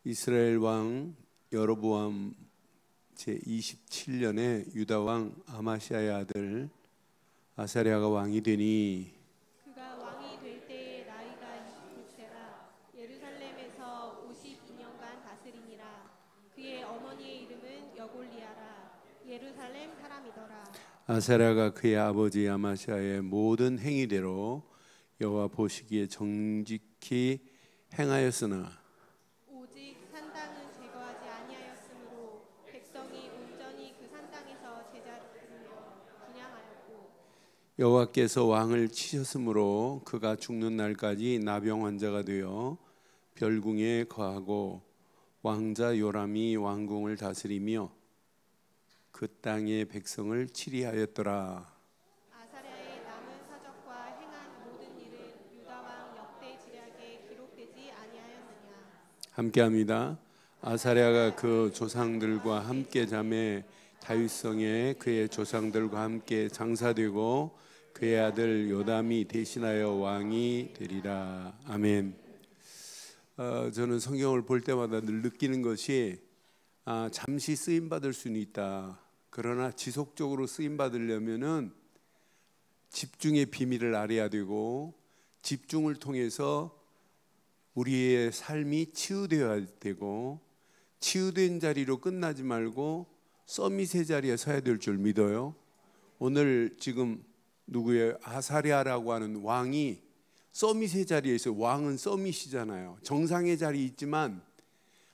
이스라엘 왕 여로보암 제27년에 유다 왕 아마시아의 아들 아사랴가 왕이 되니 그가 왕이 될 때의 나이가 29세라 예루살렘에서 52년간 다스리니라. 그의 어머니의 이름은 여골리아라. 예루살렘 사람이더라. 아사랴가 그의 아버지 아마시아의 모든 행위대로 여호와 보시기에 정직히 행하였으나 오직 산당은 제거하지 아니하였으므로 백성이 온전히 그 산당에서 제사를 드리며 분향하였고 여호와께서 왕을 치셨으므로 그가 죽는 날까지 나병 환자가 되어 별궁에 거하고 왕자 요람이 왕궁을 다스리며 그 땅의 백성을 치리하였더라. 아사랴의 남은 사적과 행한 모든 일은 유다 왕 역대 지략에 기록되지 아니하였느냐. 함께합니다. 아사랴가 그 조상들과 함께 잠에 다윗성에 그의 조상들과 함께 장사되고 그의 아들 요담이 대신하여 왕이 되리라. 아멘. 저는 성경을 볼 때마다 늘 느끼는 것이 잠시 쓰임 받을 수는 있다. 그러나 지속적으로 쓰임 받으려면은 집중의 비밀을 알아야 되고 집중을 통해서 우리의 삶이 치유되어야 되고 치유된 자리로 끝나지 말고 서밋의 자리에 서야 될 줄 믿어요. 오늘 지금 누구의 아사랴라고 하는 왕이 서밋의 자리에 있어요. 왕은 서밋이잖아요. 정상의 자리에 있지만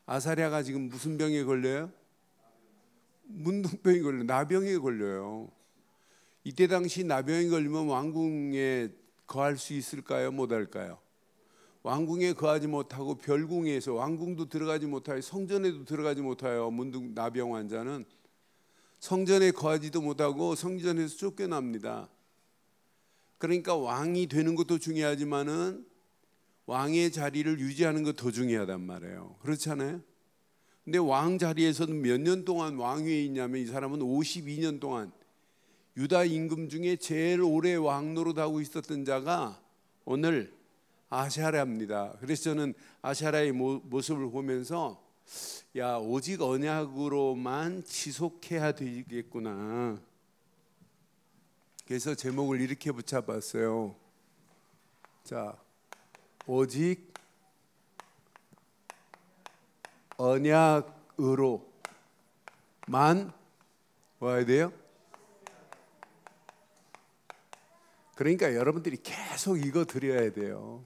아사랴가 지금 무슨 병에 걸려요? 문둥병이 걸려요. 나병에 걸려요. 이때 당시 나병에 걸리면 왕궁에 거할 수 있을까요? 못할까요? 왕궁에 거하지 못하고 별궁에서 왕궁도 들어가지 못하여 성전에도 들어가지 못하여 나병 환자는 성전에 거하지도 못하고 성전에서 쫓겨납니다. 그러니까 왕이 되는 것도 중요하지만은 왕의 자리를 유지하는 것 더 중요하단 말이에요. 그렇잖아요. 근데 왕 자리에서는 몇 년 동안 왕위에 있냐면 이 사람은 52년 동안 유다 임금 중에 제일 오래 왕 노릇하고 있었던 자가 오늘 아사랴입니다. 그래서 저는 아사랴의 모습을 보면서 야, 오직 언약으로만 지속해야 되겠구나. 그래서 제목을 이렇게 붙여봤어요. 자, 오직 언약으로만 와야 돼요. 그러니까 여러분들이 계속 이거 드려야 돼요.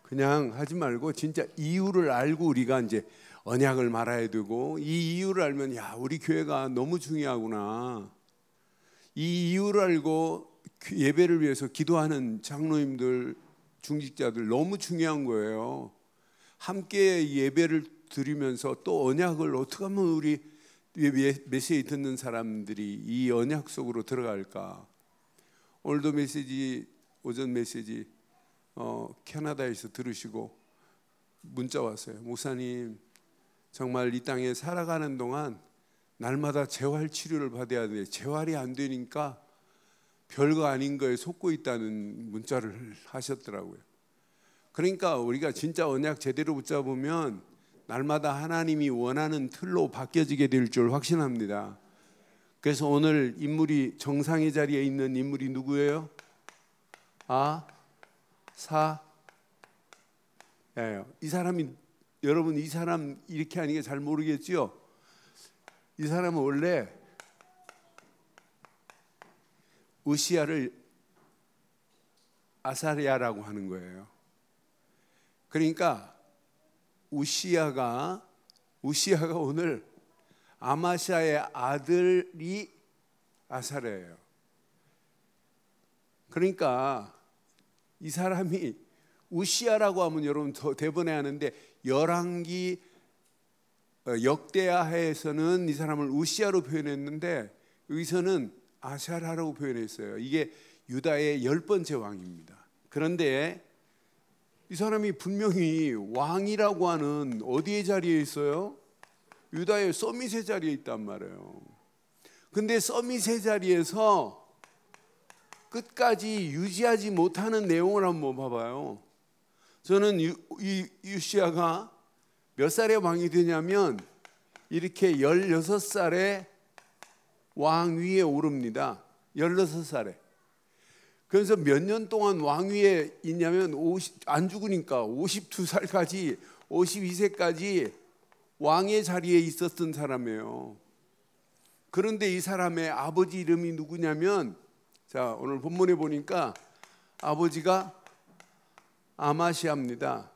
그냥 하지 말고 진짜 이유를 알고 우리가 이제 언약을 말아야 되고 이 이유를 알면 야, 우리 교회가 너무 중요하구나. 이 이유를 알고 예배를 위해서 기도하는 장로님들, 중직자들 너무 중요한 거예요. 함께 예배를 드리면서 또 언약을 어떻게 하면 우리 메시지 듣는 사람들이 이 언약 속으로 들어갈까. 오늘도 메시지, 오전 메시지 캐나다에서 들으시고 문자 왔어요. 목사님, 정말 이 땅에 살아가는 동안 날마다 재활 치료를 받아야 돼. 재활이 안 되니까 별거 아닌 거에 속고 있다는 문자를 하셨더라고요. 그러니까 우리가 진짜 언약 제대로 붙잡으면 날마다 하나님이 원하는 틀로 바뀌어지게 될 줄 확신합니다. 그래서 오늘 인물이 정상의 자리에 있는 인물이 누구예요? 이 사람이, 여러분 이 사람 이렇게 하는 게 잘 모르겠죠? 이 사람은 원래 우시야를 아사랴라고 하는 거예요. 그러니까 우시야가 오늘 아마시아의 아들이 아사랴예요. 그러니까 이 사람이 우시야라고 하면 여러분 대번에 하는데 열왕기 역대하에서는 이 사람을 우시야로 표현했는데 여기서는 아사랴라고 표현했어요. 이게 유다의 10번째 왕입니다. 그런데 이 사람이 분명히 왕이라고 하는 어디의 자리에 있어요? 유다의 서밋의 자리에 있단 말이에요. 근데 서밋의 자리에서 끝까지 유지하지 못하는 내용을 한번 봐봐요. 저는 이 유시야가 몇 살에 왕이 되냐면 이렇게 16살에 왕위에 오릅니다. 16살에. 그래서 몇 년 동안 왕위에 있냐면 안 죽으니까 52살까지 52세까지 왕의 자리에 있었던 사람이에요. 그런데 이 사람의 아버지 이름이 누구냐면, 자, 오늘 본문에 보니까 아버지가 아마시아입니다.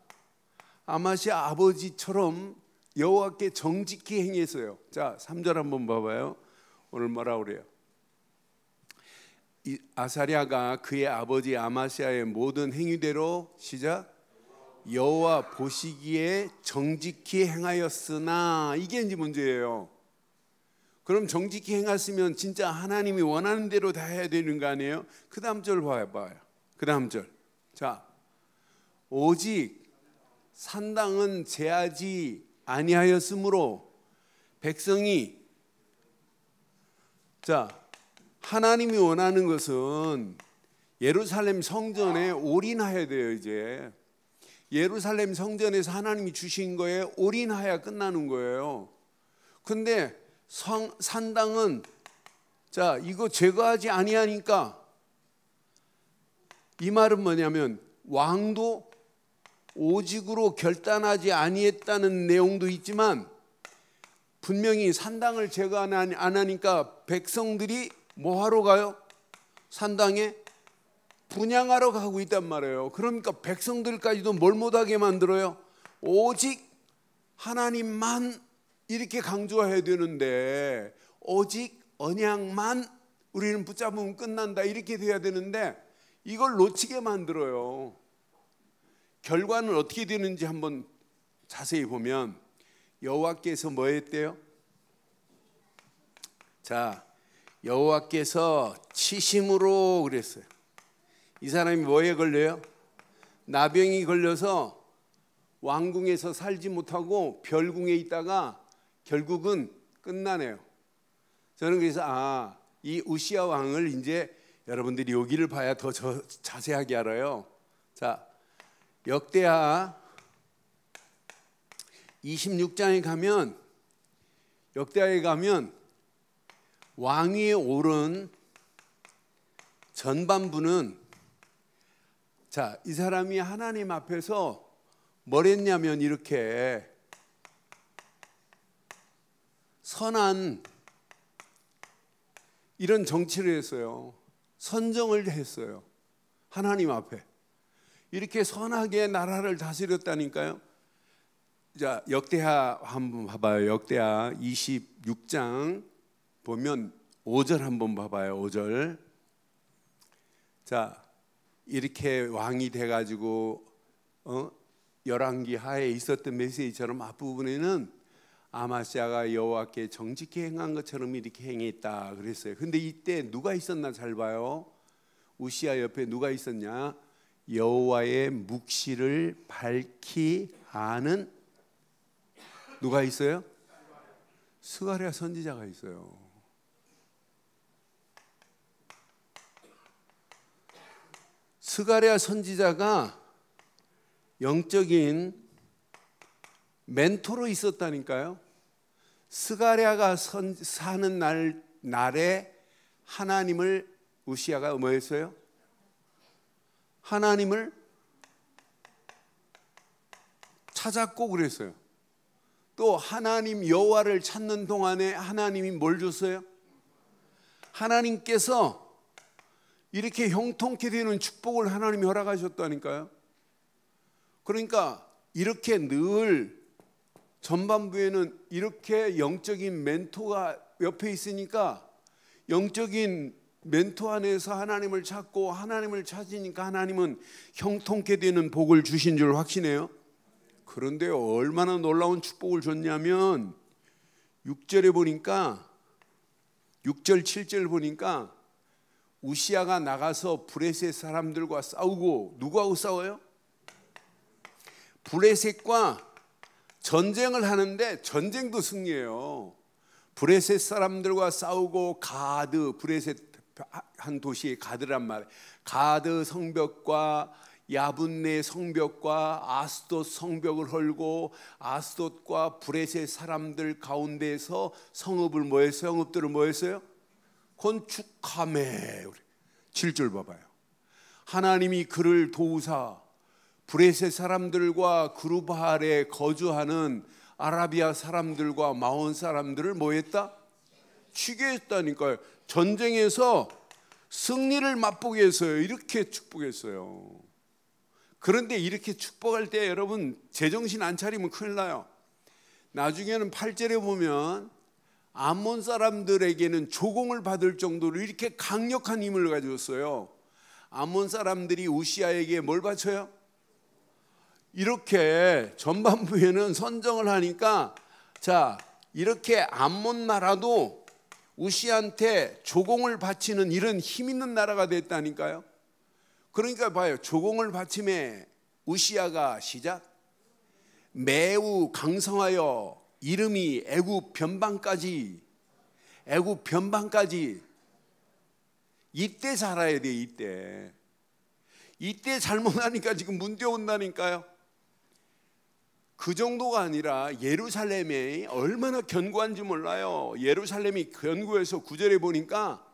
아마시아 아버지처럼 여호와께 정직히 행했어요. 자, 3절 한번 봐봐요. 오늘 뭐라고 그래요? 아사랴가 그의 아버지 아마시아의 모든 행위대로, 시작, 여호와 보시기에 정직히 행하였으나, 이게 이제 문제예요. 그럼 정직히 행했으면 진짜 하나님이 원하는 대로 다 해야 되는 거 아니에요? 그 다음 절 봐봐요. 그 다음 절. 자, 오직 산당은 제하지 아니하였으므로 백성이, 자, 하나님이 원하는 것은 예루살렘 성전에 올인해야 돼요. 이제 예루살렘 성전에서 하나님이 주신 거에 올인해야 끝나는 거예요. 근데 산당은, 자, 이거 제거하지 아니하니까, 이 말은 뭐냐면 왕도 오직으로 결단하지 아니했다는 내용도 있지만, 분명히 산당을 제거 안 하니까 백성들이 뭐 하러 가요? 산당에 분향하러 가고 있단 말이에요. 그러니까 백성들까지도 뭘 못하게 만들어요? 오직 하나님만 이렇게 강조해야 되는데, 오직 언약만 우리는 붙잡으면 끝난다 이렇게 돼야 되는데, 이걸 놓치게 만들어요. 결과는 어떻게 되는지 한번 자세히 보면 여호와께서 뭐 했대요? 자, 여호와께서 치심으로 그랬어요. 이 사람이 뭐에 걸려요? 나병이 걸려서 왕궁에서 살지 못하고 별궁에 있다가 결국은 끝나네요. 저는 그래서 이 우시야 왕을 이제 여러분들이 여기를 봐야 더 자세하게 알아요. 자, 역대하 26장에 가면, 역대하에 가면 왕위에 오른 전반부는, 자, 이 사람이 하나님 앞에서 뭘 했냐면 이렇게 선한 이런 정치를 했어요. 선정을 했어요. 하나님 앞에 이렇게 선하게 나라를 다스렸다니까요. 자, 역대하 한번 봐봐요. 역대하 26장 보면 5절 한번 봐봐요. 5절. 자, 이렇게 왕이 돼가지고 열왕기 하에 있었던 메시지처럼 앞부분에는 아마시아가 여호와께 정직히 행한 것처럼 이렇게 행했다 그랬어요. 근데 이때 누가 있었나 잘 봐요. 우시야 옆에 누가 있었냐? 여호와의 묵시를 밝히 아는 누가 있어요? 스가랴 선지자가 있어요. 스가랴 선지자가 영적인 멘토로 있었다니까요. 스가랴가 사는 날에 하나님을 우시야가 뭐 했어요? 하나님을 찾았고 그랬어요. 또 하나님 여호와를 찾는 동안에 하나님이 뭘 줬어요? 하나님께서 이렇게 형통케 되는 축복을 하나님이 허락하셨다니까요. 그러니까 이렇게 늘 전반부에는 이렇게 영적인 멘토가 옆에 있으니까 영적인 멘토 안에서 하나님을 찾고 하나님을 찾으니까 하나님은 형통케 되는 복을 주신 줄 확신해요. 그런데 얼마나 놀라운 축복을 줬냐면 6절에 보니까 6절 7절 보니까 우시야가 나가서 브레셋 사람들과 싸우고, 누구하고 싸워요? 브레셋과 전쟁을 하는데 전쟁도 승리해요. 브레셋 사람들과 싸우고 가드, 브레셋 한 도시의 가드란 말, 가드 성벽과 야분네 성벽과 아스돗 성벽을 헐고 아스돗과 브레셋 사람들 가운데서 성읍을 뭐했어요? 성읍들을 뭐했어요? 건축하매. 7절 봐봐요. 하나님이 그를 도우사 브레셋 사람들과 그루바알에 거주하는 아라비아 사람들과 마온 사람들을 뭐했다? 치게 했다니까요. 전쟁에서 승리를 맛보게 했어요. 이렇게 축복했어요. 그런데 이렇게 축복할 때 여러분 제정신 안 차리면 큰일 나요. 나중에는 8절에 보면 암몬 사람들에게는 조공을 받을 정도로 이렇게 강력한 힘을 가졌어요. 암몬 사람들이 우시아에게 뭘 바쳐요? 이렇게 전반부에는 선정을 하니까 자, 이렇게 암몬 나라도 우시아한테 조공을 바치는 이런 힘 있는 나라가 됐다니까요. 그러니까 봐요. 조공을 바침에 우시아가 시작. 매우 강성하여 이름이 애굽 변방까지 이때 살아야 돼. 이때 잘못하니까 지금 문제 온다니까요. 그 정도가 아니라 예루살렘이 얼마나 견고한지 몰라요. 예루살렘이 견고해서 9절에 보니까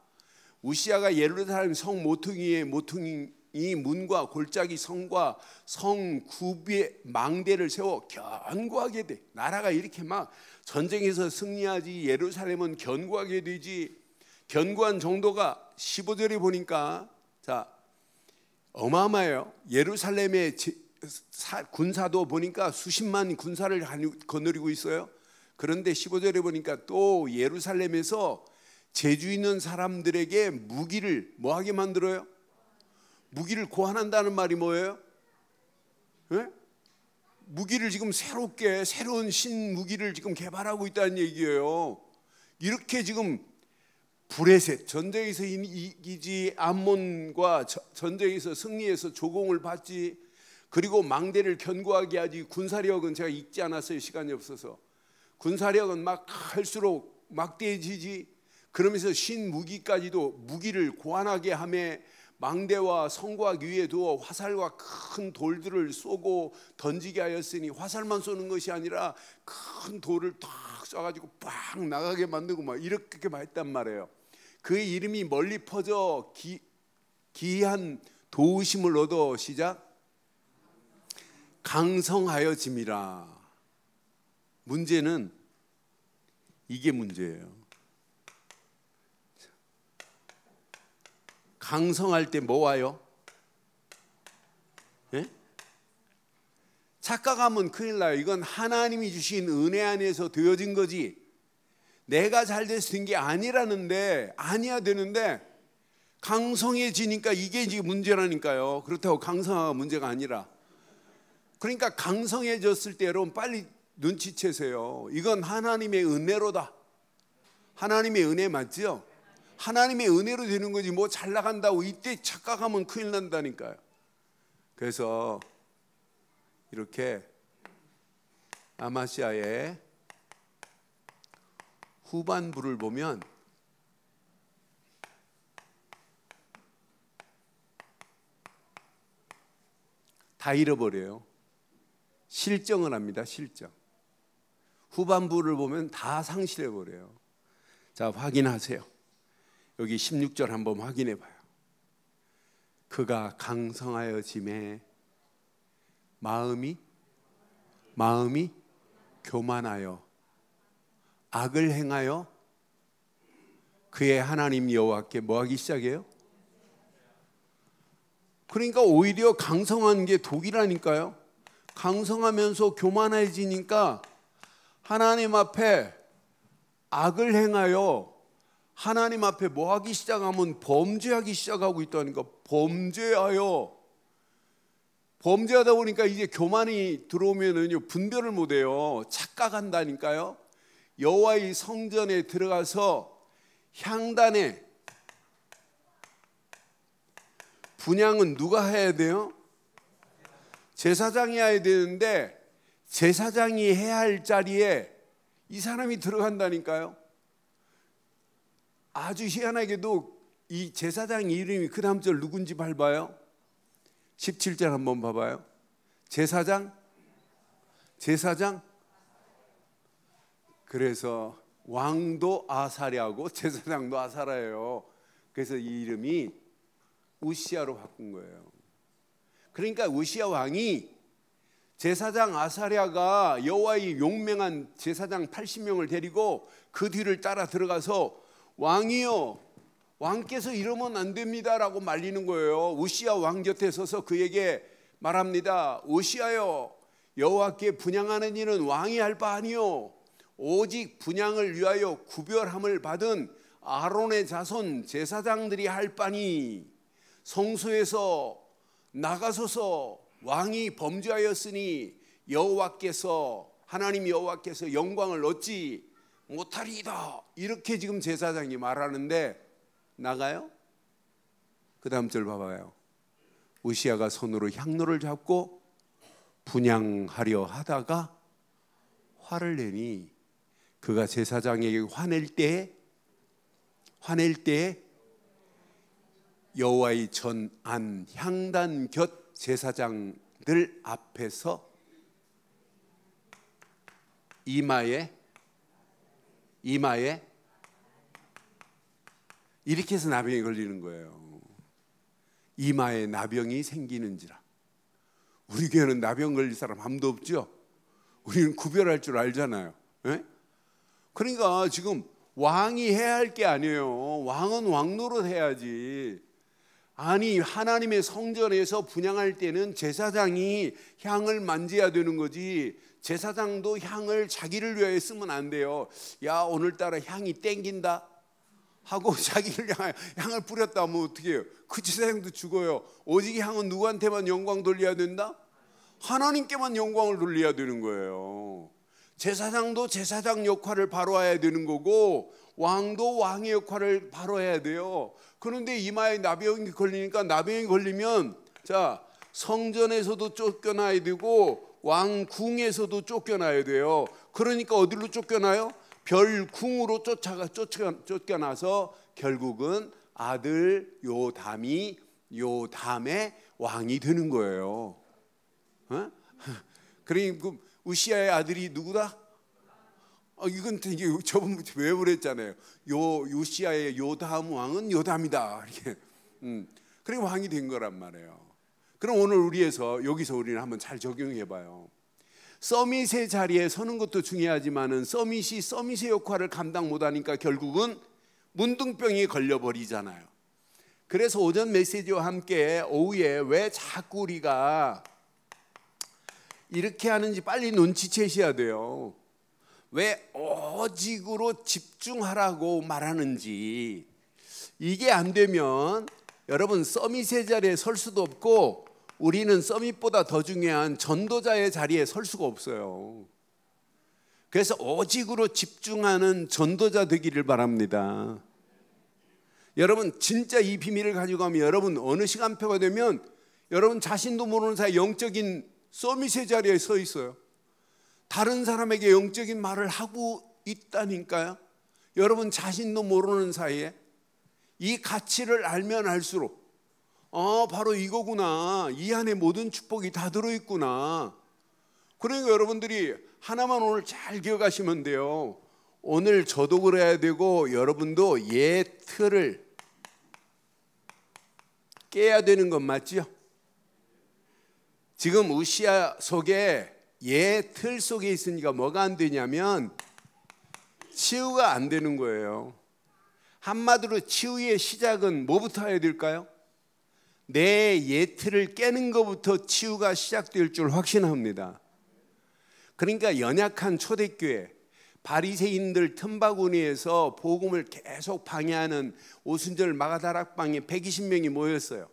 우시아가 예루살렘 성 모퉁이 문과 골짜기 성과 성 구비에 망대를 세워 견고하게 돼. 나라가 이렇게 막 전쟁에서 승리하지 예루살렘은 견고하게 되지. 견고한 정도가 15절에 보니까 자 어마어마해요. 예루살렘의 군사도 보니까 수십만 군사를 거느리고 있어요. 그런데 15절에 보니까 또 예루살렘에서 재주 있는 사람들에게 무기를 뭐하게 만들어요? 무기를 고안한다는 말이 뭐예요? 네? 무기를 지금 새로운 신무기를 지금 개발하고 있다는 얘기예요. 이렇게 지금 브레셋 전쟁에서 이기지 암몬과 전쟁에서 승리해서 조공을 받지 그리고 망대를 견고하게 하지. 군사력은 제가 읽지 않았어요. 시간이 없어서. 군사력은 막 할수록 막대해지지. 그러면서 신무기까지도 무기를 고안하게 하며 망대와 성곽 위에 두어 화살과 큰 돌들을 쏘고 던지게 하였으니 화살만 쏘는 것이 아니라 큰 돌을 탁 쏴가지고 빵 나가게 만들고 막 이렇게 했단 말이에요. 그의 이름이 멀리 퍼져 기이한 도우심을 얻어 시작 강성하여짐이라. 문제는 이게 문제예요. 강성할 때 뭐 와요? 예? 착각하면 큰일 나요. 이건 하나님이 주신 은혜 안에서 되어진 거지 내가 잘 돼서 된 게 아니라는데 아니야 되는데 강성해지니까 이게 지금 문제라니까요. 그렇다고 강성화가 문제가 아니라. 그러니까 강성해졌을 때 여러분 빨리 눈치채세요. 이건 하나님의 은혜로다. 하나님의 은혜 맞죠? 하나님의 은혜로 되는 거지 뭐 잘 나간다고 이때 착각하면 큰일 난다니까요. 그래서 이렇게 아마시아의 후반부를 보면 다 잃어버려요. 실정을 합니다. 실정. 후반부를 보면 다 상실해버려요. 자, 확인하세요. 여기 16절 한번 확인해 봐요. 그가 강성하여짐에 마음이 교만하여 악을 행하여 그의 하나님 여호와께 뭐하기 시작해요? 그러니까 오히려 강성한 게 독이라니까요. 강성하면서 교만해지니까 하나님 앞에 악을 행하여 하나님 앞에 뭐하기 시작하면 범죄하기 시작하고 있다니까. 범죄하다 보니까 이제 교만이 들어오면은요 분별을 못해요. 착각한다니까요. 여호와의 성전에 들어가서 향단에 분향은 누가 해야 돼요? 제사장이 해야 되는데 제사장이 해야 할 자리에 이 사람이 들어간다니까요. 아주 희한하게도 이 제사장 이름이 그 다음 절 누군지 밟아요? 17절 한번 봐봐요. 제사장. 그래서 왕도 아사랴고 제사장도 아사랴예요. 그래서 이 이름이 우시야로 바꾼 거예요. 그러니까 우시야 왕이 제사장 아사랴가 여호와의 용맹한 제사장 80명을 데리고 그 뒤를 따라 들어가서 왕이요, 왕께서 이러면 안 됩니다라고 말리는 거예요. 우시야 왕 곁에 서서 그에게 말합니다. 우시야요, 여호와께 분향하는 일은 왕이 할 바 아니요, 오직 분향을 위하여 구별함을 받은 아론의 자손 제사장들이 할 바니 성소에서 나가소서. 왕이 범죄하였으니 여호와께서, 하나님 여호와께서 영광을 얻지 못하리이다. 이렇게 지금 제사장이 말하는데 나가요? 그 다음 절 봐봐요. 우시야가 손으로 향로를 잡고 분향하려 하다가 화를 내니 그가 제사장에게 화낼 때 여호와의 전안 향단 곁 제사장들 앞에서 이마에 이렇게 해서 나병이 걸리는 거예요. 이마에 나병이 생기는지라. 우리 교회는 나병 걸릴 사람 아무도 없죠. 우리는 구별할 줄 알잖아요. 네? 그러니까 지금 왕이 해야 할 게 아니에요. 왕은 왕노릇 해야지. 아니, 하나님의 성전에서 분향할 때는 제사장이 향을 만져야 되는 거지, 제사장도 향을 자기를 위하여 쓰면 안 돼요. 야, 오늘따라 향이 땡긴다 하고 자기를 향을 뿌렸다 하면 어떻게 해요? 그 제사장도 죽어요. 오직 향은 누구한테만 영광 돌려야 된다? 하나님께만 영광을 돌려야 되는 거예요. 제사장도 제사장 역할을 바로 해야 되는 거고 왕도 왕의 역할을 바로 해야 돼요. 그런데 이마에 나병이 걸리니까, 나병이 걸리면 자, 성전에서도 쫓겨나야 되고 왕궁에서도 쫓겨나야 돼요. 그러니까 어디로 쫓겨나요? 별궁으로 쫓겨나서 결국은 아들 요담의 왕이 되는 거예요. 어? 그러니까 우시야의 아들이 누구다? 이건 되게 저번 왜 그랬잖아요. 우시야의 요담 왕은 요담이다. 이렇게. 그리고 왕이 된 거란 말이에요. 그럼 오늘 여기서 우리는 한번 잘 적용해봐요. 서밋의 자리에 서는 것도 중요하지만은 서밋의 역할을 감당 못하니까 결국은 문둥병이 걸려버리잖아요. 그래서 오전 메시지와 함께 오후에 왜 자꾸 우리가 이렇게 하는지 빨리 눈치채셔야 돼요. 왜 오직으로 집중하라고 말하는지. 이게 안 되면 여러분 서밋의 자리에 설 수도 없고, 우리는 서밋보다 더 중요한 전도자의 자리에 설 수가 없어요. 그래서 오직으로 집중하는 전도자 되기를 바랍니다. 여러분 진짜 이 비밀을 가지고 가면 여러분 어느 시간표가 되면 여러분 자신도 모르는 사이 영적인 서밋의 자리에 서 있어요. 다른 사람에게 영적인 말을 하고 있다니까요. 여러분 자신도 모르는 사이에 이 가치를 알면 알수록 바로 이거구나, 이 안에 모든 축복이 다 들어있구나. 그러니까 여러분들이 하나만 오늘 잘 기억하시면 돼요. 오늘 저도 그래야 되고 여러분도 옛 틀을 깨야 되는 건 맞죠? 지금 우시야 속에 옛 틀 속에 있으니까 뭐가 안 되냐면 치유가 안 되는 거예요. 한마디로 치유의 시작은 뭐부터 해야 될까요? 내 옛 틀을 깨는 것부터 치유가 시작될 줄 확신합니다. 그러니까 연약한 초대교회, 바리새인들 틈바구니에서 복음을 계속 방해하는 오순절 마가다락방에 120명이 모였어요.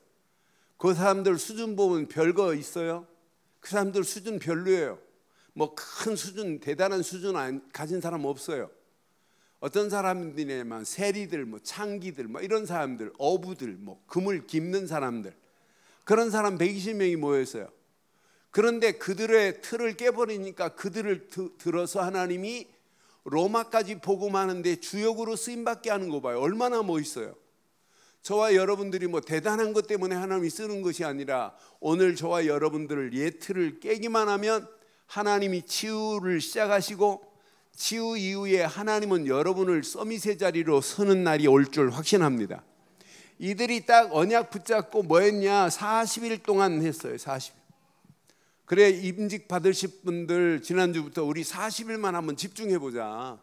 그 사람들 수준 보면 별거 있어요? 그 사람들 수준 별로예요. 뭐 큰 수준, 대단한 수준 가진 사람 없어요. 어떤 사람들이냐면 세리들, 뭐 창기들, 뭐 이런 사람들, 어부들, 뭐 금을 깁는 사람들, 그런 사람 120명이 모였어요. 그런데 그들의 틀을 깨버리니까 그들을 들어서 하나님이 로마까지 복음하는데 주역으로 쓰임받게 하는 거 봐요. 얼마나 멋있어요. 저와 여러분들이 뭐 대단한 것 때문에 하나님이 쓰는 것이 아니라 오늘 저와 여러분들을 예틀을 깨기만 하면 하나님이 치유를 시작하시고 치유 이후에 하나님은 여러분을 서밋의 자리로 서는 날이 올 줄 확신합니다. 이들이 딱 언약 붙잡고 뭐 했냐? 40일 동안 했어요. 40일. 그래, 임직 받으실 분들 지난주부터 우리 40일만 한번 집중해 보자.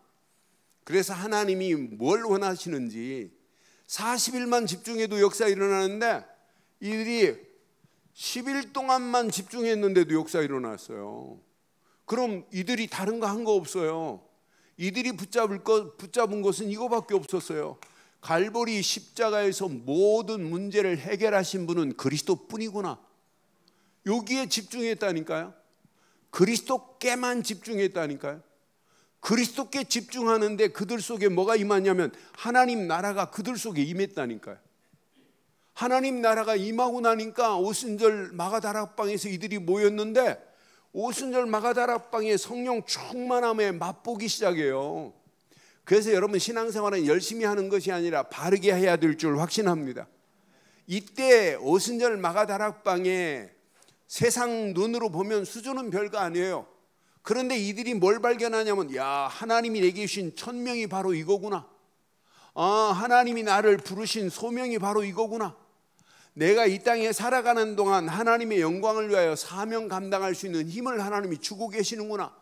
그래서 하나님이 뭘 원하시는지 40일만 집중해도 역사 일어나는데 이들이 10일 동안만 집중했는데도 역사 일어났어요. 그럼 이들이 다른 거 한 거 없어요. 이들이 붙잡은 것은 이거밖에 없었어요. 갈보리 십자가에서 모든 문제를 해결하신 분은 그리스도뿐이구나. 여기에 집중했다니까요. 그리스도께만 집중했다니까요. 그리스도께 집중하는데 그들 속에 뭐가 임하냐면 하나님 나라가 그들 속에 임했다니까요. 하나님 나라가 임하고 나니까 오순절 마가다락방에서 이들이 모였는데 오순절 마가다락방에 성령 충만함에 맛보기 시작해요. 그래서 여러분 신앙생활은 열심히 하는 것이 아니라 바르게 해야 될 줄 확신합니다. 이때 오순절 마가다락방에 세상 눈으로 보면 수준은 별거 아니에요. 그런데 이들이 뭘 발견하냐면 야, 하나님이 내게 주신 천명이 바로 이거구나. 하나님이 나를 부르신 소명이 바로 이거구나. 내가 이 땅에 살아가는 동안 하나님의 영광을 위하여 사명 감당할 수 있는 힘을 하나님이 주고 계시는구나.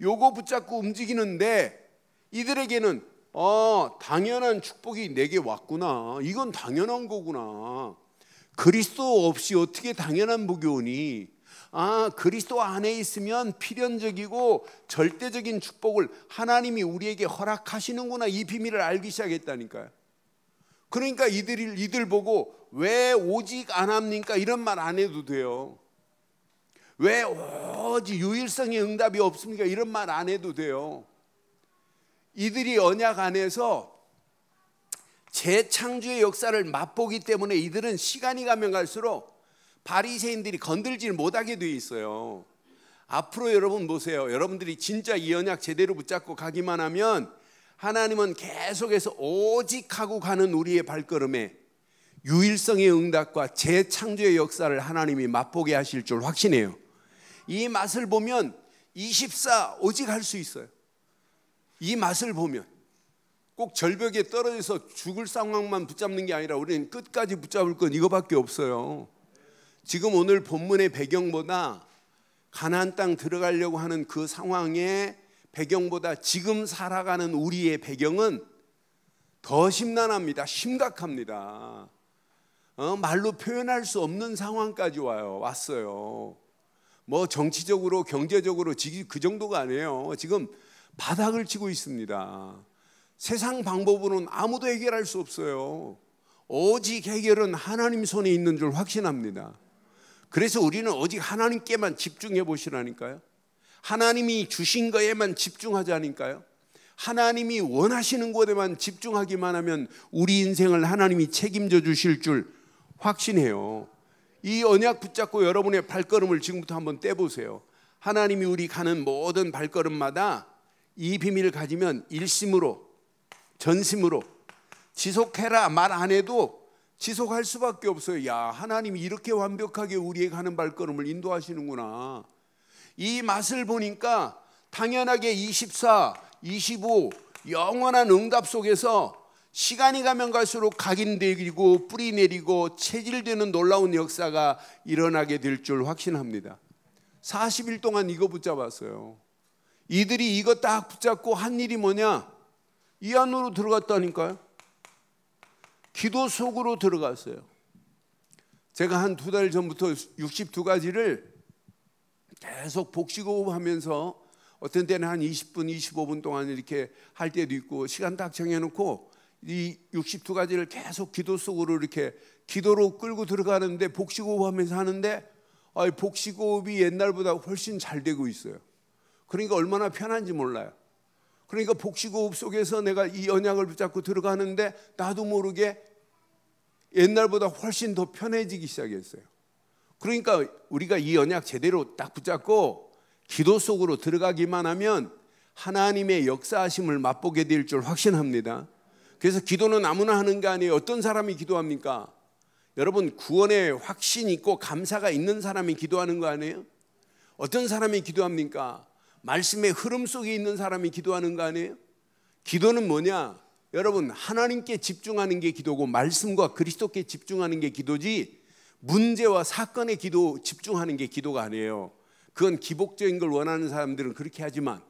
요거 붙잡고 움직이는데 이들에게는 당연한 축복이 내게 왔구나. 이건 당연한 거구나. 그리스도 없이 어떻게 당연한 복이 오니? 그리스도 안에 있으면 필연적이고 절대적인 축복을 하나님이 우리에게 허락하시는구나. 이 비밀을 알기 시작했다니까요. 그러니까 이들 보고 왜 오직 안 합니까? 이런 말 안 해도 돼요. 왜 오직 유일성의 응답이 없습니까? 이런 말 안 해도 돼요. 이들이 언약 안에서 재창조의 역사를 맛보기 때문에 이들은 시간이 가면 갈수록 바리새인들이 건들질 못하게 돼 있어요. 앞으로 여러분 보세요. 여러분들이 진짜 이 언약 제대로 붙잡고 가기만 하면 하나님은 계속해서 오직 하고 가는 우리의 발걸음에 유일성의 응답과 재창조의 역사를 하나님이 맛보게 하실 줄 확신해요. 이 맛을 보면 24 오직 할 수 있어요. 이 맛을 보면 꼭 절벽에 떨어져서 죽을 상황만 붙잡는 게 아니라 우리는 끝까지 붙잡을 건 이거밖에 없어요. 지금 오늘 본문의 배경보다 가나안 땅 들어가려고 하는 그 상황의 배경보다 지금 살아가는 우리의 배경은 더 심란합니다. 심각합니다. 말로 표현할 수 없는 상황까지 왔어요. 뭐 정치적으로 경제적으로 그 정도가 아니에요. 지금 바닥을 치고 있습니다. 세상 방법으로는 아무도 해결할 수 없어요. 오직 해결은 하나님 손에 있는 줄 확신합니다. 그래서 우리는 오직 하나님께만 집중해 보시라니까요. 하나님이 주신 거에만 집중하자니까요. 하나님이 원하시는 곳에만 집중하기만 하면 우리 인생을 하나님이 책임져 주실 줄 확신해요. 이 언약 붙잡고 여러분의 발걸음을 지금부터 한번 떼보세요. 하나님이 우리 가는 모든 발걸음마다 이 비밀을 가지면 일심으로 전심으로 지속해라 말 안 해도 지속할 수밖에 없어요. 야, 하나님이 이렇게 완벽하게 우리의 가는 발걸음을 인도하시는구나. 이 맛을 보니까 당연하게 24, 25 영원한 응답 속에서 시간이 가면 갈수록 각인되고 뿌리 내리고 체질되는 놀라운 역사가 일어나게 될 줄 확신합니다. 40일 동안 이거 붙잡았어요. 이들이 이거 딱 붙잡고 한 일이 뭐냐? 이 안으로 들어갔다니까요. 기도 속으로 들어갔어요. 제가 한 2달 전부터 62가지를 계속 복식호흡 하면서 어떤 때는 한 20분, 25분 동안 이렇게 할 때도 있고 시간 딱 정해놓고 이 62가지를 계속 기도 속으로 이렇게 기도로 끌고 들어가는데 복식호흡 하면서 하는데 복식호흡이 옛날보다 훨씬 잘 되고 있어요. 그러니까 얼마나 편한지 몰라요. 그러니까 복식호흡 속에서 내가 이 언약을 붙잡고 들어가는데 나도 모르게 옛날보다 훨씬 더 편해지기 시작했어요. 그러니까 우리가 이 언약 제대로 딱 붙잡고 기도 속으로 들어가기만 하면 하나님의 역사하심을 맛보게 될 줄 확신합니다. 그래서 기도는 아무나 하는 게 아니에요. 어떤 사람이 기도합니까? 여러분, 구원에 확신 있고 감사가 있는 사람이 기도하는 거 아니에요? 어떤 사람이 기도합니까? 말씀의 흐름 속에 있는 사람이 기도하는 거 아니에요? 기도는 뭐냐? 여러분, 하나님께 집중하는 게 기도고 말씀과 그리스도께 집중하는 게 기도지, 문제와 사건에 집중하는 게 기도가 아니에요. 그건 기복적인 걸 원하는 사람들은 그렇게 하지만,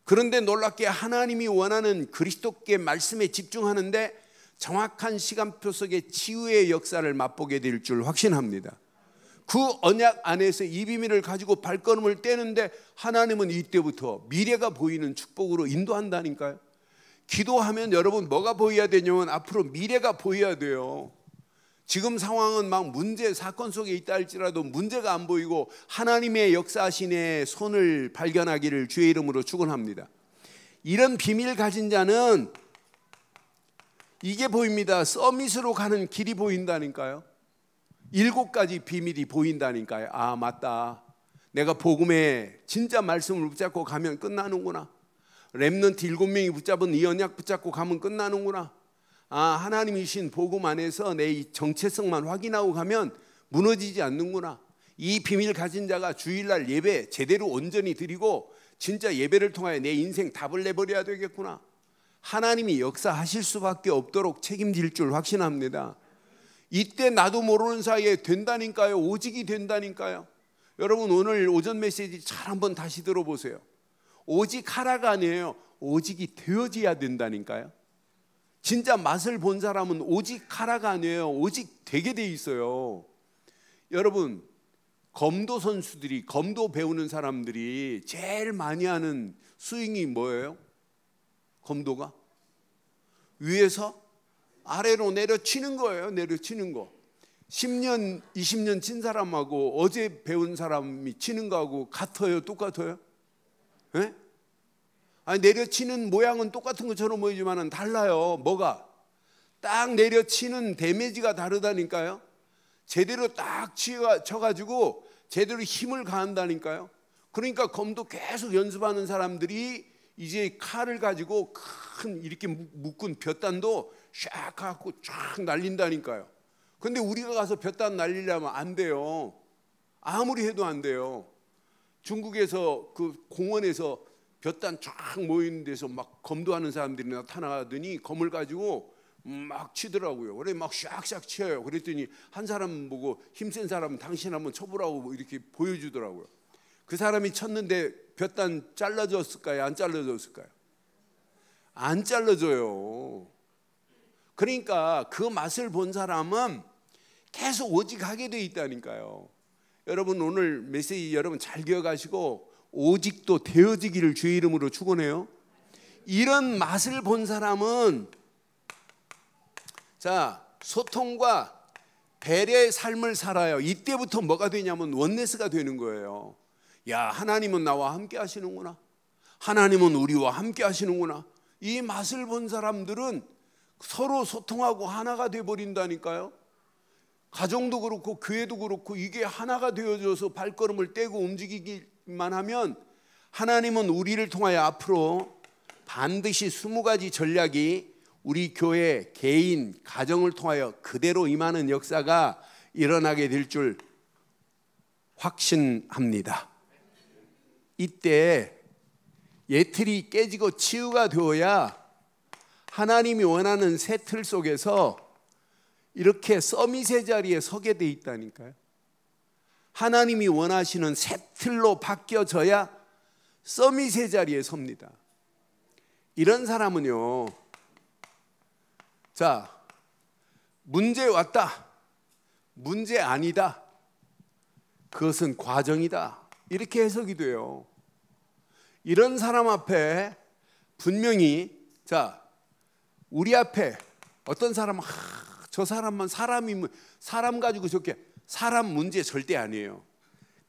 그런데 놀랍게 하나님이 원하는 그리스도께 말씀에 집중하는데 정확한 시간표 속에 치유의 역사를 맛보게 될 줄 확신합니다. 그 언약 안에서 이 비밀을 가지고 발걸음을 떼는데 하나님은 이때부터 미래가 보이는 축복으로 인도한다니까요. 기도하면 여러분 뭐가 보여야 되냐면 앞으로 미래가 보여야 돼요. 지금 상황은 막 문제 사건 속에 있다 할지라도 문제가 안 보이고 하나님의 역사하신의 손을 발견하기를 주의 이름으로 축원합니다. 이런 비밀 가진 자는 이게 보입니다. 서밋으로 가는 길이 보인다니까요. 7가지 비밀이 보인다니까요. 아, 맞다. 내가 복음에 진짜 말씀을 붙잡고 가면 끝나는구나. 렘넌트 7명이 붙잡은 이 언약 붙잡고 가면 끝나는구나. 아, 하나님이신 복음 안에서 내 이 정체성만 확인하고 가면 무너지지 않는구나. 이 비밀 가진 자가 주일날 예배 제대로 온전히 드리고 진짜 예배를 통하여 내 인생 답을 내버려야 되겠구나. 하나님이 역사하실 수밖에 없도록 책임질 줄 확신합니다. 이때 나도 모르는 사이에 된다니까요. 오직이 된다니까요. 여러분, 오늘 오전 메시지 잘 한번 다시 들어보세요. 오직 하라가 아니에요. 오직이 되어져야 된다니까요. 진짜 맛을 본 사람은 오직 하라가 아니에요. 오직 되게 돼 있어요. 여러분, 검도 선수들이, 검도 배우는 사람들이 제일 많이 하는 스윙이 뭐예요? 검도가 위에서 아래로 내려치는 거예요. 내려치는 거. 10년, 20년 친 사람하고 어제 배운 사람이 치는 거하고 같아요? 똑같아요? 네? 아니, 내려치는 모양은 똑같은 것처럼 보이지만 달라요. 뭐가? 딱 내려치는 데미지가 다르다니까요. 제대로 딱 쳐가지고 제대로 힘을 가한다니까요. 그러니까 검도 계속 연습하는 사람들이 이제 칼을 가지고 큰 이렇게 묶은 볕단도 샥 갖고 쫙 날린다니까요. 근데 우리가 가서 볕단 날리려면 안 돼요. 아무리 해도 안 돼요. 중국에서 그 공원에서 볕단 쫙 모이는 데서 막 검도하는 사람들이 나타나더니 검을 가지고 막 치더라고요. 그래 막 샥샥 쳐요. 그랬더니 한 사람 보고 힘센 사람은 당신 한번 쳐보라고 이렇게 보여주더라고요. 그 사람이 쳤는데 볕단 잘라졌을까요? 안 잘라졌을까요? 안 잘라져요. 그러니까 그 맛을 본 사람은 계속 오직하게 돼 있다니까요. 여러분, 오늘 메시지 여러분 잘 기억하시고 오직도 되어지기를 주의 이름으로 축원해요. 이런 맛을 본 사람은 자, 소통과 배려의 삶을 살아요. 이때부터 뭐가 되냐면 원네스가 되는 거예요. 야, 하나님은 나와 함께 하시는구나. 하나님은 우리와 함께 하시는구나. 이 맛을 본 사람들은 서로 소통하고 하나가 되어버린다니까요. 가정도 그렇고 교회도 그렇고 이게 하나가 되어져서 발걸음을 떼고 움직이기만 하면 하나님은 우리를 통하여 앞으로 반드시 20가지 전략이 우리 교회, 개인, 가정을 통하여 그대로 임하는 역사가 일어나게 될 줄 확신합니다. 이때 예틀이 깨지고 치유가 되어야 하나님이 원하는 새 틀 속에서 이렇게 서밋의 자리에 서게 돼 있다니까요. 하나님이 원하시는 새 틀로 바뀌어져야 서밋의 자리에 섭니다. 이런 사람은요, 자, 문제 왔다, 문제 아니다, 그것은 과정이다, 이렇게 해석이 돼요. 이런 사람 앞에 분명히, 자, 우리 앞에 어떤 사람은 저 사람만 사람 가지고 저렇게, 사람 문제 절대 아니에요.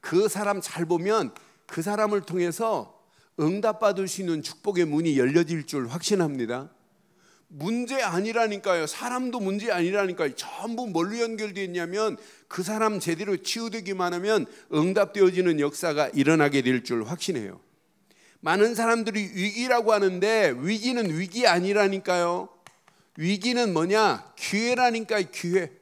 그 사람 잘 보면 그 사람을 통해서 응답받을 수 있는 축복의 문이 열려질 줄 확신합니다. 문제 아니라니까요. 사람도 문제 아니라니까요. 전부 뭘로 연결되어 있냐면 그 사람 제대로 치유되기만 하면 응답되어지는 역사가 일어나게 될 줄 확신해요. 많은 사람들이 위기라고 하는데 위기는 위기 아니라니까요. 위기는 뭐냐? 기회라니까, 기회.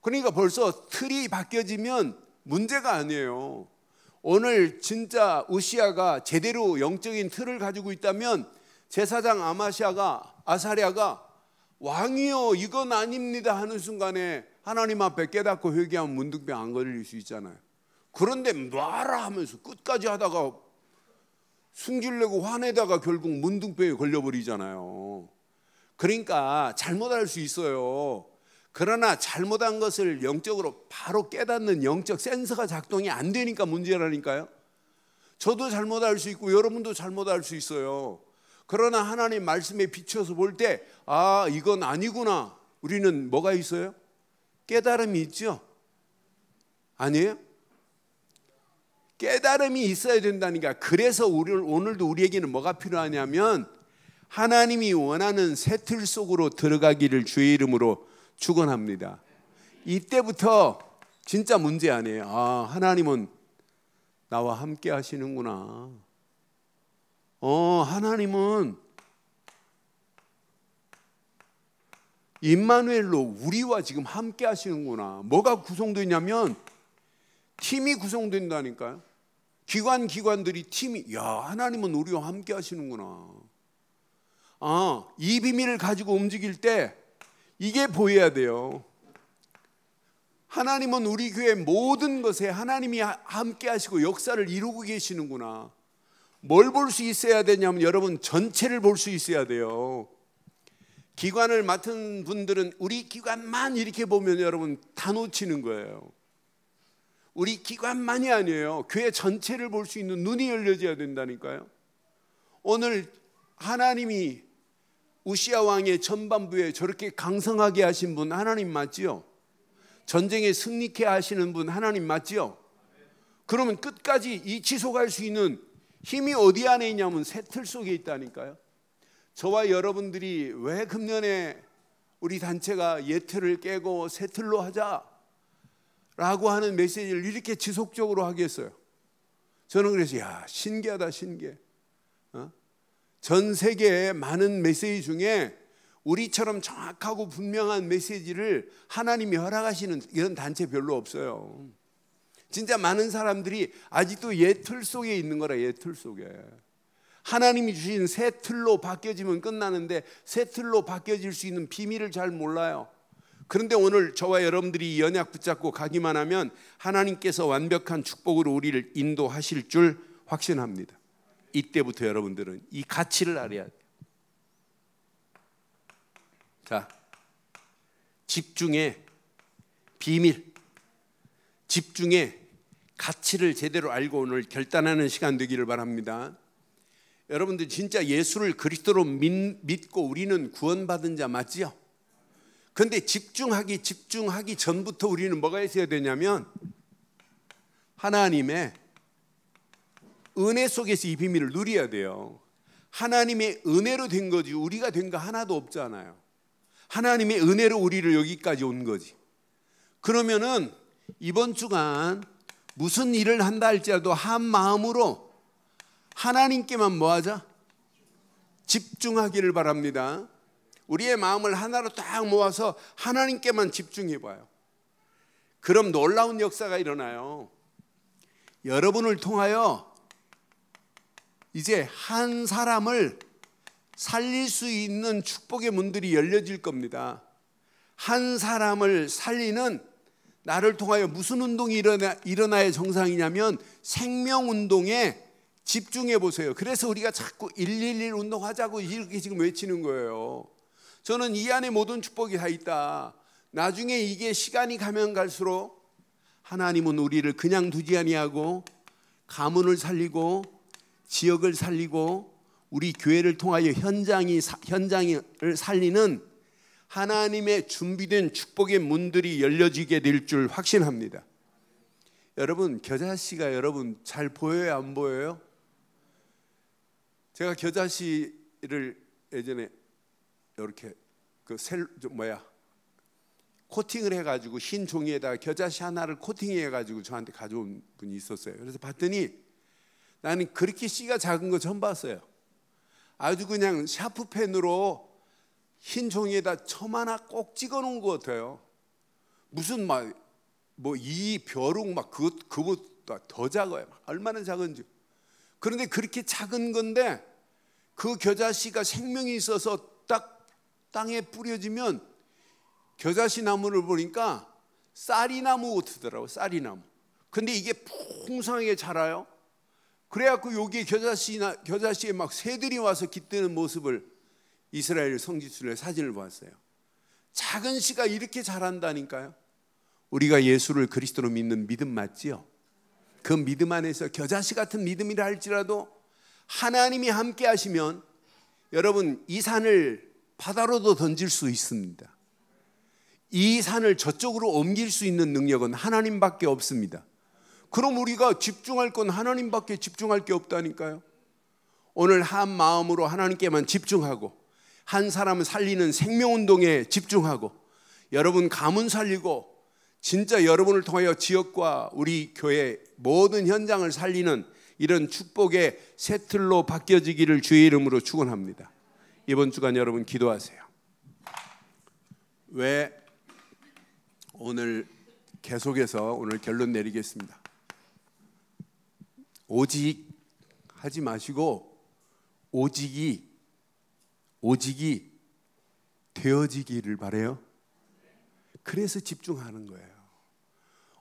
그러니까 벌써 틀이 바뀌어지면 문제가 아니에요. 오늘 진짜 우시아가 제대로 영적인 틀을 가지고 있다면 제사장 아사랴가 왕이요 이건 아닙니다 하는 순간에 하나님 앞에 깨닫고 회개하면 문둥병 안 걸릴 수 있잖아요. 그런데 놔라 하면서 끝까지 하다가 승질내고 화내다가 결국 문둥병에 걸려버리잖아요. 그러니까 잘못할 수 있어요. 그러나 잘못한 것을 영적으로 바로 깨닫는 영적 센서가 작동이 안 되니까 문제라니까요. 저도 잘못할 수 있고 여러분도 잘못할 수 있어요. 그러나 하나님 말씀에 비춰서 볼 때 이건 아니구나. 우리는 뭐가 있어요? 깨달음이 있죠? 아니에요? 깨달음이 있어야 된다니까. 그래서 오늘도 우리에게는 뭐가 필요하냐면 하나님이 원하는 새 틀 속으로 들어가기를 주의 이름으로 축원합니다. 이때부터 진짜 문제 아니에요. 하나님은 나와 함께 하시는구나. 하나님은 임마누엘로 우리와 지금 함께 하시는구나. 뭐가 구성되냐면 팀이 구성된다니까요. 기관들이 팀이 하나님은 우리와 함께 하시는구나. 이 비밀을 가지고 움직일 때 이게 보여야 돼요. 하나님은 우리 교회 모든 것에 하나님이 함께 하시고 역사를 이루고 계시는구나. 뭘 볼 수 있어야 되냐면 여러분 전체를 볼 수 있어야 돼요. 기관을 맡은 분들은 우리 기관만 이렇게 보면 여러분 다 놓치는 거예요. 우리 기관만이 아니에요. 교회 전체를 볼 수 있는 눈이 열려져야 된다니까요. 오늘 하나님이 우시아 왕의 전반부에 저렇게 강성하게 하신 분 하나님 맞지요? 전쟁에 승리케 하시는 분 하나님 맞지요? 그러면 끝까지 이 지속할 수 있는 힘이 어디 안에 있냐면 새 틀 속에 있다니까요. 저와 여러분들이 왜 금년에 우리 단체가 예틀을 깨고 새 틀로 하자라고 하는 메시지를 이렇게 지속적으로 하겠어요? 저는 그래서 신기하다 신기해. 전 세계의 많은 메시지 중에 우리처럼 정확하고 분명한 메시지를 하나님이 허락하시는 이런 단체 별로 없어요. 진짜 많은 사람들이 아직도 예틀 속에 있는 거라. 예틀 속에 하나님이 주신 새 틀로 바뀌어지면 끝나는데 새 틀로 바뀌어질 수 있는 비밀을 잘 몰라요. 그런데 오늘 저와 여러분들이 이 언약 붙잡고 가기만 하면 하나님께서 완벽한 축복으로 우리를 인도하실 줄 확신합니다. 이때부터 여러분들은 이 가치를 알아야 돼요. 자, 집중의 비밀, 집중의 가치를 제대로 알고 오늘 결단하는 시간 되기를 바랍니다. 여러분들 진짜 예수를 그리스도로 믿고 우리는 구원받은 자 맞지요? 그런데 집중하기 전부터 우리는 뭐가 있어야 되냐면 하나님의 은혜 속에서 이 비밀을 누려야 돼요. 하나님의 은혜로 된 거지 우리가 된 거 하나도 없잖아요. 하나님의 은혜로 우리를 여기까지 온 거지. 그러면은 이번 주간 무슨 일을 한다 할지라도 한 마음으로 하나님께만 뭐하자? 집중하기를 바랍니다. 우리의 마음을 하나로 딱 모아서 하나님께만 집중해봐요. 그럼 놀라운 역사가 일어나요. 여러분을 통하여 이제 한 사람을 살릴 수 있는 축복의 문들이 열려질 겁니다. 한 사람을 살리는 나를 통하여 무슨 운동이 일어나야 정상이냐면 생명운동에 집중해 보세요. 그래서 우리가 자꾸 111 운동하자고 이렇게 지금 외치는 거예요. 저는 이 안에 모든 축복이 다 있다. 나중에 이게 시간이 가면 갈수록 하나님은 우리를 그냥 두지 아니하고 가문을 살리고 지역을 살리고 우리 교회를 통하여 현장을 살리는 하나님의 준비된 축복의 문들이 열려지게 될 줄 확신합니다. 여러분 겨자씨가 여러분 잘 보여요 안 보여요? 제가 겨자씨를 예전에 이렇게 코팅을 해가지고 흰 종이에다가 겨자씨 하나를 코팅해가지고 저한테 가져온 분이 있었어요. 그래서 봤더니 나는 그렇게 씨가 작은 거 처음 봤어요. 아주 그냥 샤프펜으로 흰 종이에다 점 하나 꼭 찍어 놓은 것 같아요. 무슨 뭐 이 벼룩 그것보다 더 작아요. 얼마나 작은지. 그런데 그렇게 작은 건데 그 겨자씨가 생명이 있어서 딱 땅에 뿌려지면 겨자씨 나무를 보니까 쌀이나무 같더라고요. 쌀이나무. 근데 이게 풍성하게 자라요. 그래갖고 여기에 겨자씨에 막 새들이 와서 깃드는 모습을 이스라엘 성지순례 사진을 보았어요. 작은 씨가 이렇게 자란다니까요. 우리가 예수를 그리스도로 믿는 믿음 맞지요? 그 믿음 안에서 겨자씨 같은 믿음이라 할지라도 하나님이 함께 하시면 여러분 이 산을 바다로도 던질 수 있습니다. 이 산을 저쪽으로 옮길 수 있는 능력은 하나님밖에 없습니다. 그럼 우리가 집중할 건 하나님밖에 집중할 게 없다니까요. 오늘 한 마음으로 하나님께만 집중하고 한 사람을 살리는 생명운동에 집중하고 여러분 가문 살리고 진짜 여러분을 통하여 지역과 우리 교회 모든 현장을 살리는 이런 축복의 새 틀로 바뀌어지기를 주의 이름으로 축원합니다. 이번 주간 여러분 기도하세요. 왜 오늘 계속해서 오늘 결론 내리겠습니다. 오직 하지 마시고 오직이 되어지기를 바라요. 그래서 집중하는 거예요.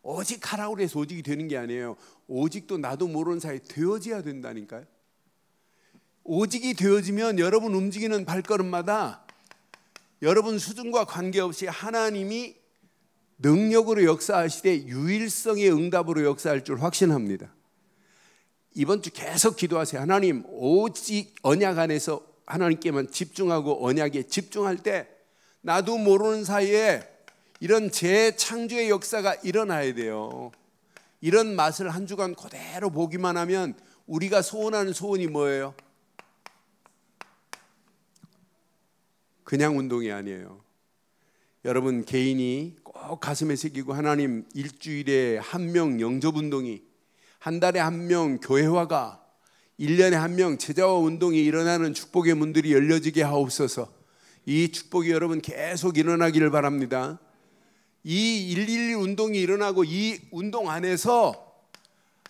오직 하라고 해서 오직이 되는 게 아니에요. 오직도 나도 모르는 사이에 되어져야 된다니까요. 오직이 되어지면 여러분 움직이는 발걸음마다 여러분 수준과 관계없이 하나님이 능력으로 역사하시되 유일성의 응답으로 역사할 줄 확신합니다. 이번 주 계속 기도하세요. 하나님 오직 언약 안에서 하나님께만 집중하고 언약에 집중할 때 나도 모르는 사이에 이런 재창조의 역사가 일어나야 돼요. 이런 맛을 한 주간 그대로 보기만 하면 우리가 소원하는 소원이 뭐예요? 그냥 운동이 아니에요. 여러분 개인이 꼭 가슴에 새기고 하나님 일주일에 한 명 영접운동이, 한 달에 한 명 교회화가, 1년에 한 명 제자화 운동이 일어나는 축복의 문들이 열려지게 하옵소서. 이 축복이 여러분 계속 일어나기를 바랍니다. 이 111 운동이 일어나고 이 운동 안에서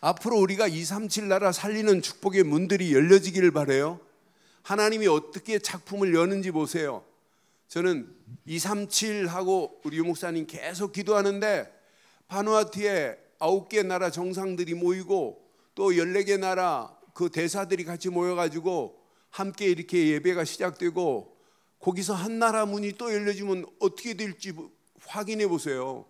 앞으로 우리가 237 나라 살리는 축복의 문들이 열려지기를 바라요. 하나님이 어떻게 작품을 여는지 보세요. 저는 237하고 우리 유 목사님 계속 기도하는데 바누아투에 9개 나라 정상들이 모이고 또 14개 나라 그 대사들이 같이 모여가지고 함께 이렇게 예배가 시작되고 거기서 한 나라 문이 또 열려지면 어떻게 될지 확인해 보세요.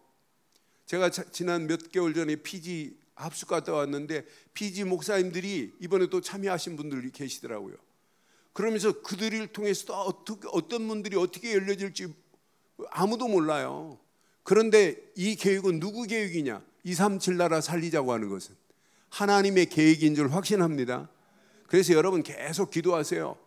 제가 지난 몇 개월 전에 피지 합숙 갔다 왔는데 피지 목사님들이 이번에 또 참여하신 분들이 계시더라고요. 그러면서 그들을 통해서 또 어떤 문들이 어떻게 열려질지 아무도 몰라요. 그런데 이 계획은 누구 계획이냐? 237 나라 살리자고 하는 것은 하나님의 계획인 줄 확신합니다. 그래서 여러분 계속 기도하세요.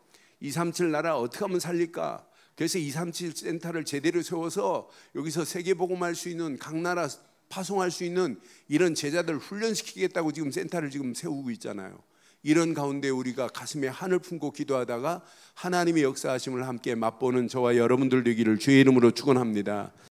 237 나라 어떻게 하면 살릴까? 그래서 237 센터를 제대로 세워서 여기서 세계복음할 수 있는 각 나라 파송할 수 있는 이런 제자들 훈련시키겠다고 지금 센터를 지금 세우고 있잖아요. 이런 가운데 우리가 가슴에 한을 품고 기도하다가 하나님의 역사하심을 함께 맛보는 저와 여러분들 되기를 주의 이름으로 축원합니다.